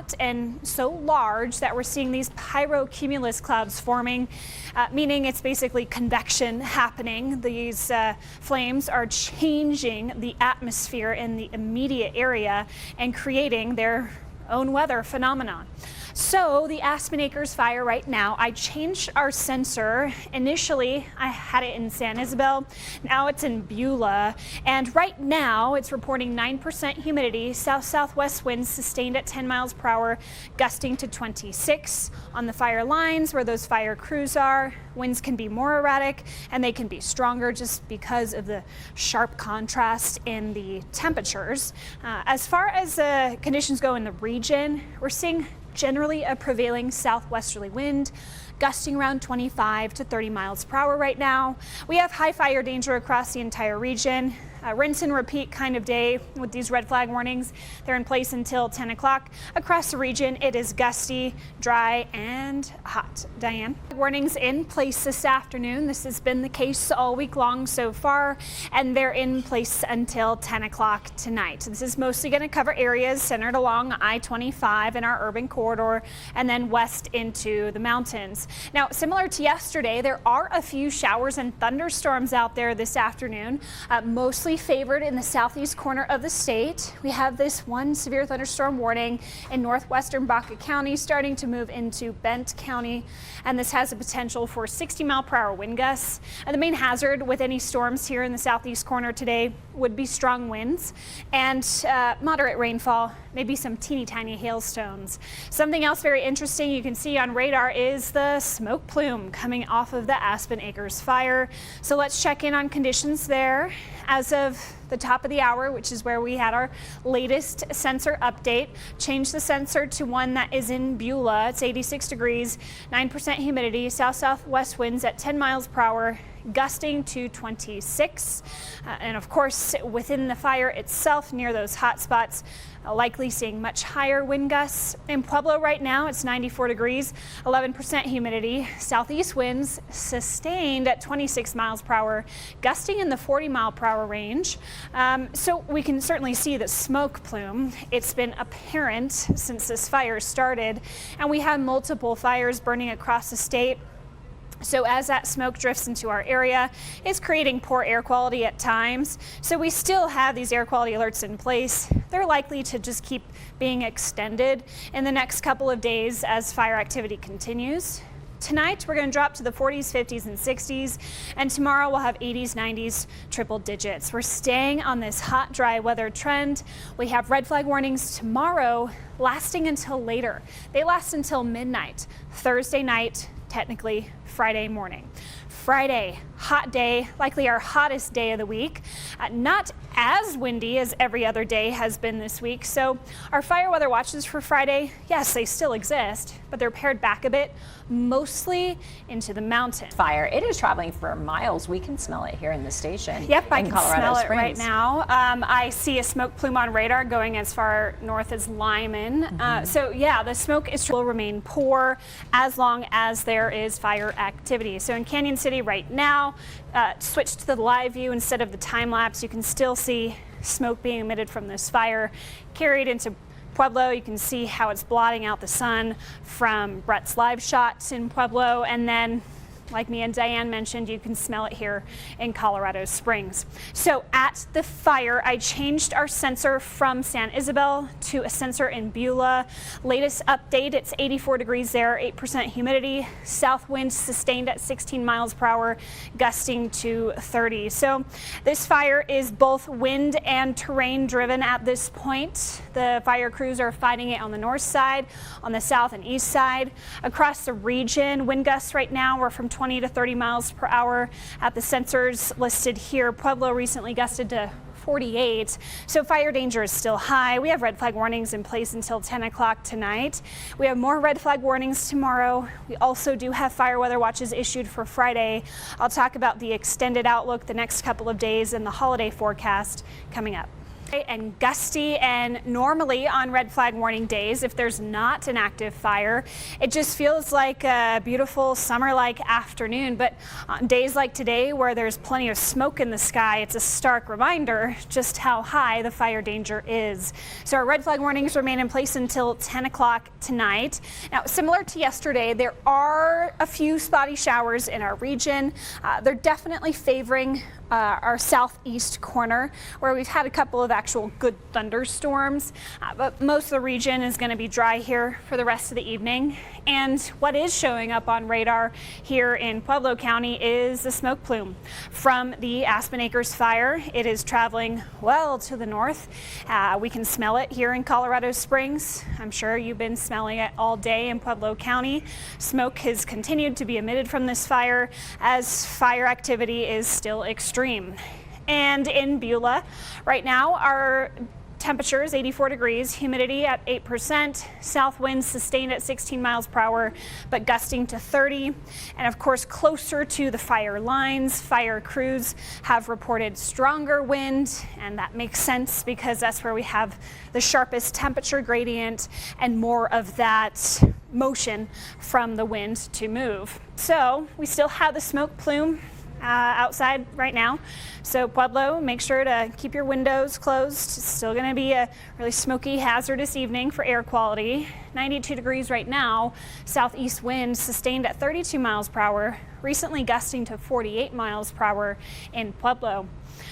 hot and so large that we're seeing these pyrocumulus clouds forming, meaning it's basically convection happening. These flames are changing the atmosphere in the immediate area and creating their own weather phenomenon. So the Aspen Acres fire right now, I changed our sensor. Initially, I had it in San Isabel. Now it's in Beulah. And right now it's reporting 9% humidity, south-southwest winds sustained at 10 miles per hour, gusting to 26. On the fire lines where those fire crews are, winds can be more erratic and they can be stronger just because of the sharp contrast in the temperatures. As far as conditions go in the region, we're seeing generally a prevailing southwesterly wind, gusting around 25 to 30 miles per hour right now. We have high fire danger across the entire region. Rinse and repeat kind of day with these red flag warnings. They're in place until 10 o'clock. Across the region, it is gusty, dry, and hot. Diane? Warnings in place this afternoon. This has been the case all week long so far, and they're in place until 10 o'clock tonight. This is mostly going to cover areas centered along I-25 in our urban corridor and then west into the mountains. Now, similar to yesterday, there are a few showers and thunderstorms out there this afternoon, mostly favored in the southeast corner of the state. We have this one severe thunderstorm warning in northwestern Baca County starting to move into Bent County, and this has a potential for 60-mile-per-hour wind gusts. And the main hazard with any storms here in the southeast corner today would be strong winds and moderate rainfall, maybe some teeny tiny hailstones. Something else very interesting you can see on radar is the smoke plume coming off of the Aspen Acres fire. So let's check in on conditions there. As of the top of the hour, which is where we had our latest sensor update, changed the sensor to one that is in Beulah. It's 86 degrees, 9% humidity, south-southwest winds at 10 miles per hour, gusting to 26. And of course, within the fire itself, near those hot spots, likely seeing much higher wind gusts. In Pueblo right now, it's 94 degrees, 11% humidity, southeast winds sustained at 26 miles per hour, gusting in the 40-mile-per-hour range. So we can certainly see the smoke plume. It's been apparent since this fire started, and we had multiple fires burning across the state. So as that smoke drifts into our area, it's creating poor air quality at times. So we still have these air quality alerts in place. They're likely to just keep being extended in the next couple of days as fire activity continues. Tonight, we're going to drop to the 40s, 50s, and 60s, and tomorrow we'll have 80s, 90s, triple digits. We're staying on this hot, dry weather trend. We have red flag warnings tomorrow lasting until later. They last until midnight, Thursday night, technically Friday morning. Friday, hot day, likely our hottest day of the week. Not as windy as every other day has been this week. So our fire weather watches for Friday, yes, they still exist, but they're pared back a bit, mostly into the mountains. Fire, it is traveling for miles. We can smell it here in the station. Yep, I can Colorado smell Springs. it right now. I see a smoke plume on radar going as far north as Lyman. So yeah, the smoke will remain poor as long as there is fire activity. So in Canyon City right now, switch to the live view instead of the time lapse. You can still see smoke being emitted from this fire carried into Pueblo. You can see how it's blotting out the sun from Brett's live shots in Pueblo, and then like me and Diane mentioned, you can smell it here in Colorado Springs. So at the fire, I changed our sensor from San Isabel to a sensor in Beulah. Latest update, it's 84 degrees there, 8% humidity, south winds sustained at 16 miles per hour, gusting to 30. So this fire is both wind and terrain driven at this point. The fire crews are fighting it on the north side, on the south and east side. Across the region, wind gusts right now are from 20 to 30 miles per hour at the sensors listed here. Pueblo recently gusted to 48, so fire danger is still high. We have red flag warnings in place until 10 o'clock tonight. We have more red flag warnings tomorrow. We also do have fire weather watches issued for Friday. I'll talk about the extended outlook the next couple of days and the holiday forecast coming up. And gusty, and normally on red flag warning days, if there's not an active fire, it just feels like a beautiful summer-like afternoon. But on days like today, where there's plenty of smoke in the sky, it's a stark reminder just how high the fire danger is. So our red flag warnings remain in place until 10 o'clock tonight. Now, similar to yesterday, there are a few spotty showers in our region. They're definitely favoring our southeast corner, where we've had a couple of actual good thunderstorms, but most of the region is going to be dry here for the rest of the evening. And what is showing up on radar here in Pueblo County is the smoke plume from the Aspen Acres fire. It is traveling well to the north. We can smell it here in Colorado Springs. I'm sure you've been smelling it all day in Pueblo County. Smoke has continued to be emitted from this fire as fire activity is still extreme. And in Beulah, right now, our temperature is 84 degrees, humidity at 8%, south winds sustained at 16 miles per hour, but gusting to 30. And of course, closer to the fire lines, fire crews have reported stronger wind, and that makes sense because that's where we have the sharpest temperature gradient and more of that motion from the wind to move. So we still have the smoke plume outside right now. So Pueblo, make sure to keep your windows closed. It's still going to be a really smoky, hazardous evening for air quality. 92 degrees right now. Southeast winds sustained at 32 miles per hour, recently gusting to 48 miles per hour in Pueblo.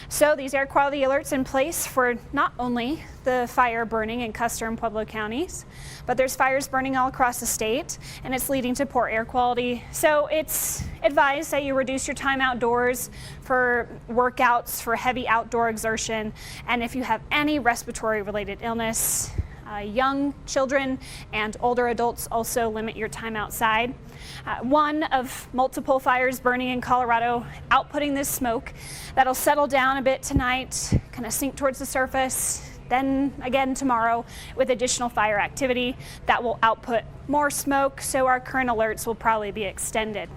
So these air quality alerts in place for not only the fire burning in Custer and Pueblo counties, but there's fires burning all across the state, and it's leading to poor air quality. So it's advised that you reduce your time outdoors for workouts, for heavy outdoor exertion, and if you have any respiratory related illness, young children and older adults also limit your time outside. One of multiple fires burning in Colorado, outputting this smoke that'll settle down a bit tonight, kind of sink towards the surface, then again tomorrow with additional fire activity that will output more smoke, so our current alerts will probably be extended.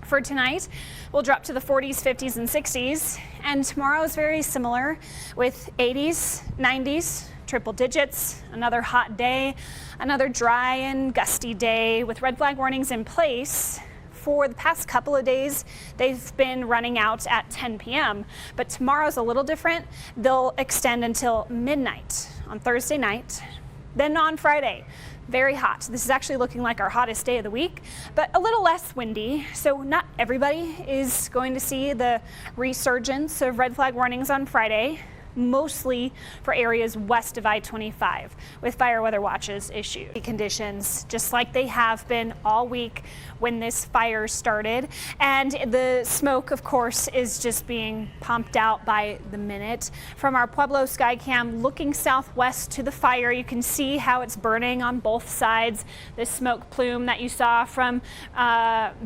For tonight, we'll drop to the 40s, 50s, and 60s, and tomorrow is very similar with 80s, 90s, triple digits, another hot day, another dry and gusty day with red flag warnings in place. For the past couple of days, they've been running out at 10 p.m., but tomorrow's a little different. They'll extend until midnight on Thursday night. Then on Friday, very hot. This is actually looking like our hottest day of the week, but a little less windy. So not everybody is going to see the resurgence of red flag warnings on Friday, mostly for areas west of I-25 with fire weather watches issued. Conditions just like they have been all week when this fire started, and the smoke of course is just being pumped out by the minute. From our Pueblo Skycam looking southwest to the fire, you can see how it's burning on both sides. The smoke plume that you saw from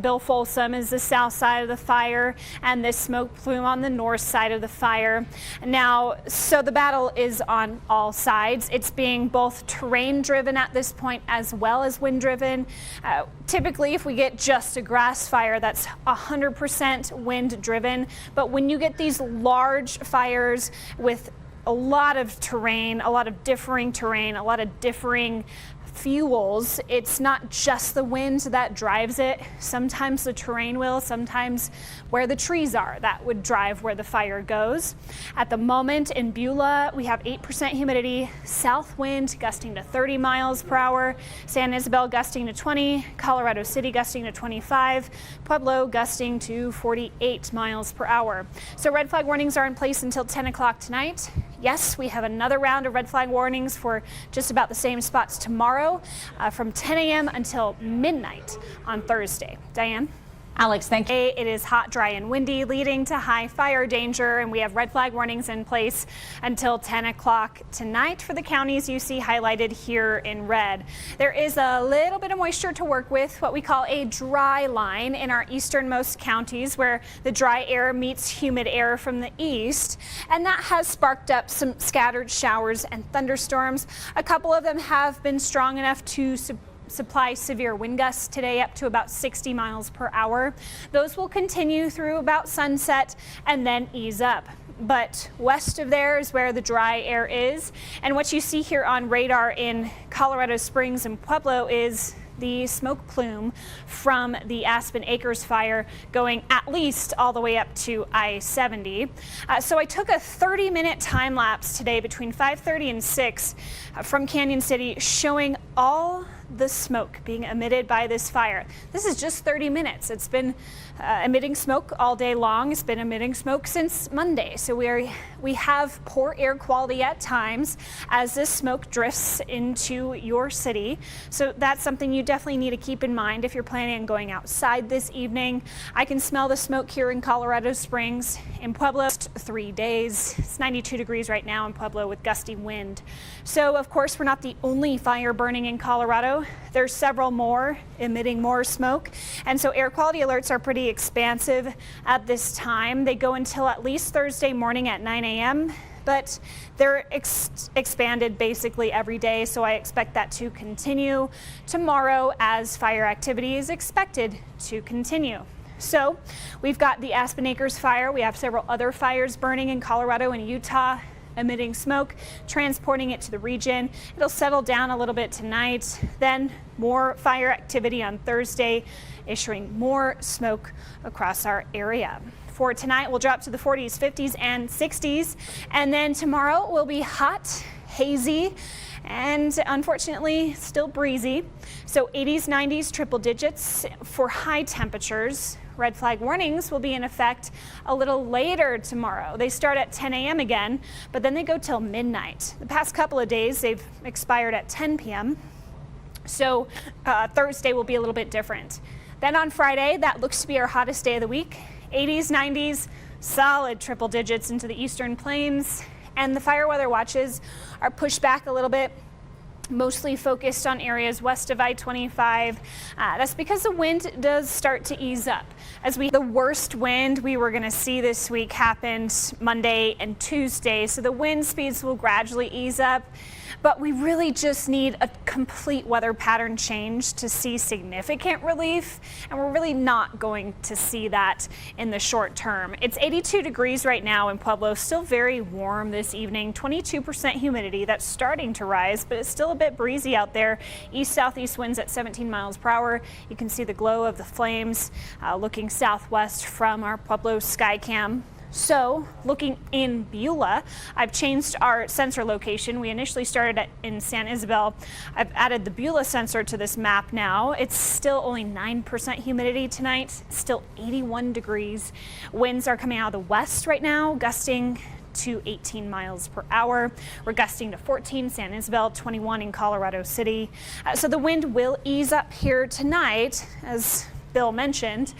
Bill Folsom is the south side of the fire, and this smoke plume on the north side of the fire. Now, so the battle is on all sides. It's being both terrain driven at this point as well as wind driven. Typically, if we get just a grass fire, that's 100% wind driven. But when you get these large fires with a lot of terrain, a lot of differing terrain, a lot of differing fuels, it's not just the wind that drives it. Sometimes the terrain will, sometimes where the trees are, that would drive where the fire goes. At the moment in Beulah, we have 8% humidity, south wind gusting to 30 miles per hour, San Isabel gusting to 20, Colorado City gusting to 25, Pueblo gusting to 48 miles per hour. So red flag warnings are in place until 10 o'clock tonight. Yes, we have another round of red flag warnings for just about the same spots tomorrow from 10 a.m. until midnight on Thursday. Diane? Alex, thank you. It is hot, dry, and windy, leading to high fire danger, and we have red flag warnings in place until 10 o'clock tonight for the counties you see highlighted here in red. There is a little bit of moisture to work with, what we call a dry line in our easternmost counties, where the dry air meets humid air from the east, and that has sparked up some scattered showers and thunderstorms. A couple of them have been strong enough to supply severe wind gusts today, up to about 60 miles per hour. Those will continue through about sunset and then ease up. but west of there is where the dry air is. And what you see here on radar in Colorado Springs and Pueblo is the smoke plume from the Aspen Acres fire going at least all the way up to I-70. So I took a 30-minute time lapse today between 5:30 and 6 from Canyon City, showing all the smoke being emitted by this fire. This is just 30 minutes. It's been emitting smoke all day long. It's been emitting smoke since Monday. So we have poor air quality at times as this smoke drifts into your city. So that's something you definitely need to keep in mind if you're planning on going outside this evening. I can smell the smoke here in Colorado Springs. In Pueblo, 3 days. It's 92 degrees right now in Pueblo with gusty wind. So of course, we're not the only fire burning in Colorado. There's several more emitting more smoke. And so air quality alerts are pretty expansive at this time. They go until at least Thursday morning at 9 a.m. but they're expanded basically every day. So I expect that to continue tomorrow as fire activity is expected to continue. So we've got the Aspen Acres fire. We have several other fires burning in Colorado and Utah, emitting smoke, transporting it to the region. It'll settle down a little bit tonight, then more fire activity on Thursday, issuing more smoke across our area. For tonight, we'll drop to the 40s, 50s, and 60s, and then tomorrow will be hot, hazy, and unfortunately still breezy. So 80s, 90s, triple digits for high temperatures. Red flag warnings will be in effect a little later tomorrow. They start at 10 a.m. again, but then they go till midnight. The past couple of days, they've expired at 10 p.m. So Thursday will be a little bit different. Then on Friday, that looks to be our hottest day of the week. 80s, 90s, solid triple digits into the eastern plains. And the fire weather watches are pushed back a little bit, mostly focused on areas west of I-25. That's because the wind does start to ease up. The worst wind we were going to see this week happened Monday and Tuesday, so the wind speeds will gradually ease up. But we really just need a complete weather pattern change to see significant relief, and we're really not going to see that in the short term. It's 82 degrees right now in Pueblo, still very warm this evening, 22% humidity. That's starting to rise, but it's still a bit breezy out there. East-southeast winds at 17 miles per hour. You can see the glow of the flames looking southwest from our Pueblo Skycam. So looking in Beulah, I've changed our sensor location. We initially started in San Isabel. I've added the Beulah sensor to this map now. It's still only 9% humidity tonight, still 81 degrees. Winds are coming out of the west right now, gusting to 18 miles per hour. We're gusting to 14 San Isabel, 21 in Colorado City. So the wind will ease up here tonight, as Bill mentioned,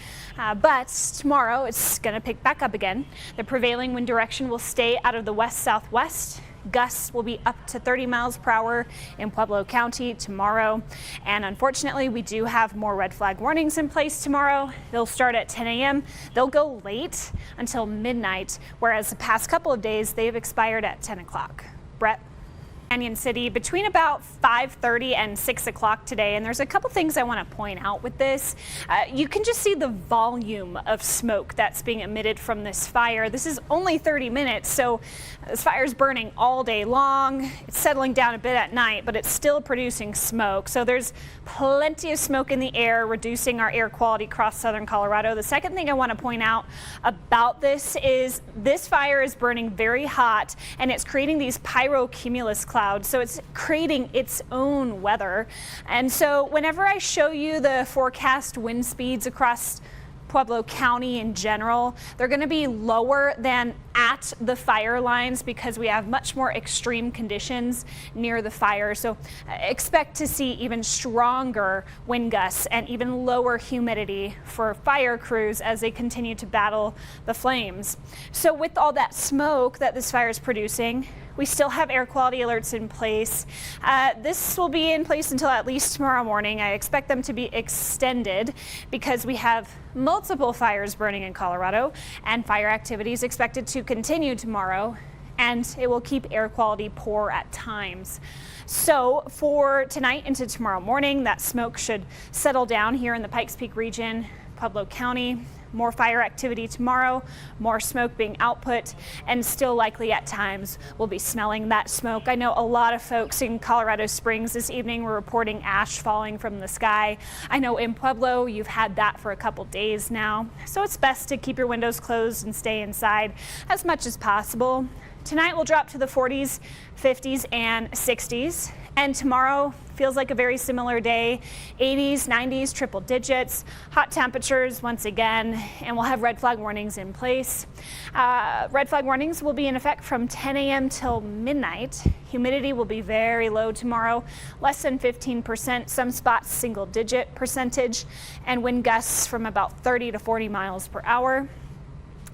but tomorrow it's going to pick back up again. The prevailing wind direction will stay out of the west-southwest. Gusts will be up to 30 miles per hour in Pueblo County tomorrow. And unfortunately, we do have more red flag warnings in place tomorrow. They'll start at 10 a.m. They'll go late until midnight, whereas the past couple of days, they've expired at 10 o'clock. Brett? Canyon City between about 5:30 and 6 o'clock today, and there's a couple things I want to point out with this. You can just see the volume of smoke that's being emitted from this fire. This is only 30 minutes, so this fire is burning all day long. It's settling down a bit at night, but it's still producing smoke. So there's plenty of smoke in the air, reducing our air quality across southern Colorado. The second thing I want to point out about this is this fire is burning very hot, and it's creating these pyrocumulus clouds. So it's creating its own weather. And so whenever I show you the forecast wind speeds across Pueblo County in general, they're going to be lower than at the fire lines because we have much more extreme conditions near the fire. So expect to see even stronger wind gusts and even lower humidity for fire crews as they continue to battle the flames. So with all that smoke that this fire is producing, we still have air quality alerts in place. This will be in place until at least tomorrow morning. I expect them to be extended because we have multiple fires burning in Colorado, and fire activity is expected to continue tomorrow, and it will keep air quality poor at times. So for tonight into tomorrow morning, that smoke should settle down here in the Pikes Peak region, Pueblo County. more fire activity tomorrow, more smoke being output, and still likely at times we'll be smelling that smoke. I know a lot of folks in Colorado Springs this evening were reporting ash falling from the sky. I know in Pueblo you've had that for a couple days now, so it's best to keep your windows closed and stay inside as much as possible. Tonight we'll drop to the 40s, 50s, and 60s. And tomorrow feels like a very similar day. 80s, 90s, triple digits, hot temperatures once again, and we'll have red flag warnings in place. Red flag warnings will be in effect from 10 a.m. till midnight. Humidity will be very low tomorrow, less than 15%, some spots single digit percentage, and wind gusts from about 30 to 40 miles per hour.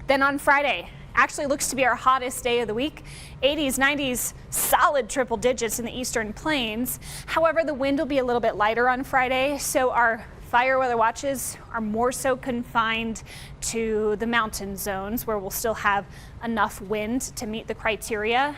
Then on Friday, actually looks to be our hottest day of the week. 80s, 90s, solid triple digits in the eastern plains. However, the wind will be a little bit lighter on Friday, so our fire weather watches are more so confined to the mountain zones where we'll still have enough wind to meet the criteria.